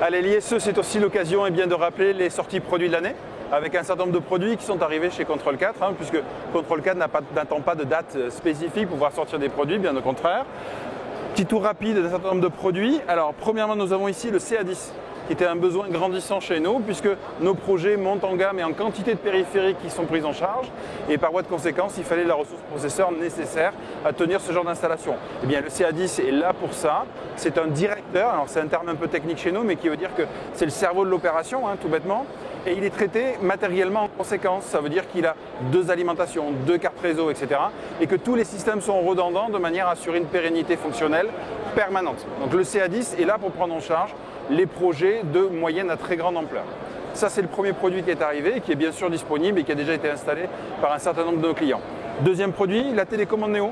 Allez, l'ISE, c'est aussi l'occasion de rappeler les sorties produits de l'année, avec un certain nombre de produits qui sont arrivés chez Control 4, puisque Control 4 n'attend pas de date spécifique pour pouvoir sortir des produits, bien au contraire. Petit tour rapide d'un certain nombre de produits. Alors, premièrement, nous avons ici le CA10, qui était un besoin grandissant chez nous, puisque nos projets montent en gamme et en quantité de périphériques qui sont pris en charge, et par voie de conséquence, il fallait la ressource processeur nécessaire à tenir ce genre d'installation. Eh bien, le CA10 est là pour ça. C'est un directeur, alors c'est un terme un peu technique chez nous, mais qui veut dire que c'est le cerveau de l'opération, tout bêtement, et il est traité matériellement en conséquence. Ça veut dire qu'il a 2 alimentations, 2 cartes réseau, etc., et que tous les systèmes sont redondants de manière à assurer une pérennité fonctionnelle permanente. Donc le CA10 est là pour prendre en charge les projets de moyenne à très grande ampleur. Ça, c'est le premier produit qui est arrivé, qui est bien sûr disponible et qui a déjà été installé par un certain nombre de nos clients. Deuxième produit, la télécommande Néo.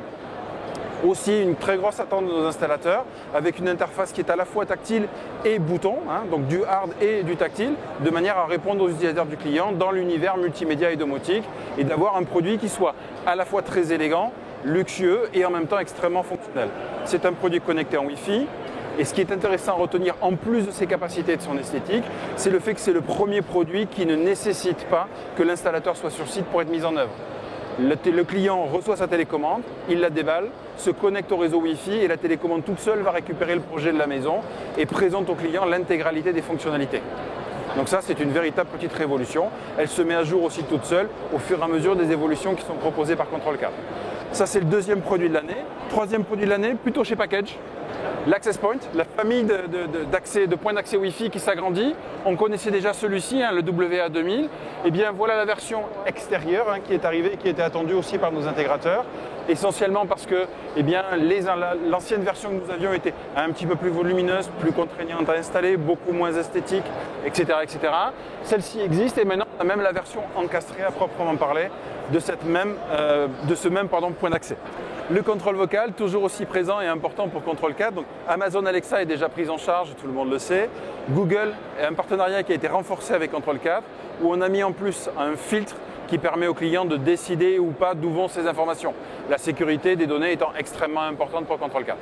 Aussi une très grosse attente de nos installateurs, avec une interface qui est à la fois tactile et bouton, donc du hard et du tactile, de manière à répondre aux utilisateurs du client dans l'univers multimédia et domotique, et d'avoir un produit qui soit à la fois très élégant, luxueux et en même temps extrêmement fonctionnel. C'est un produit connecté en Wi-Fi. Et ce qui est intéressant à retenir, en plus de ses capacités et de son esthétique, c'est le fait que c'est le premier produit qui ne nécessite pas que l'installateur soit sur site pour être mis en œuvre. Le client reçoit sa télécommande, il la déballe, se connecte au réseau Wi-Fi et la télécommande toute seule va récupérer le projet de la maison et présente au client l'intégralité des fonctionnalités. Donc ça, c'est une véritable petite révolution. Elle se met à jour aussi toute seule au fur et à mesure des évolutions qui sont proposées par Control 4. Ça, c'est le deuxième produit de l'année. Troisième produit de l'année, plutôt chez Package. L'Access Point, la famille de points d'accès Wi-Fi qui s'agrandit. On connaissait déjà celui-ci, le WA2000. Et bien voilà la version extérieure qui est arrivée, qui était attendue aussi par nos intégrateurs. Essentiellement parce que l'ancienne version que nous avions était un petit peu plus volumineuse, plus contraignante à installer, beaucoup moins esthétique, etc. etc. Celle-ci existe et maintenant on a même la version encastrée à proprement parler de ce même point d'accès. Le contrôle vocal, toujours aussi présent et important pour Control 4. Donc, Amazon Alexa est déjà prise en charge, tout le monde le sait. Google est un partenariat qui a été renforcé avec Control 4, où on a mis en plus un filtre qui permet aux clients de décider ou pas d'où vont ces informations. La sécurité des données étant extrêmement importante pour Control 4.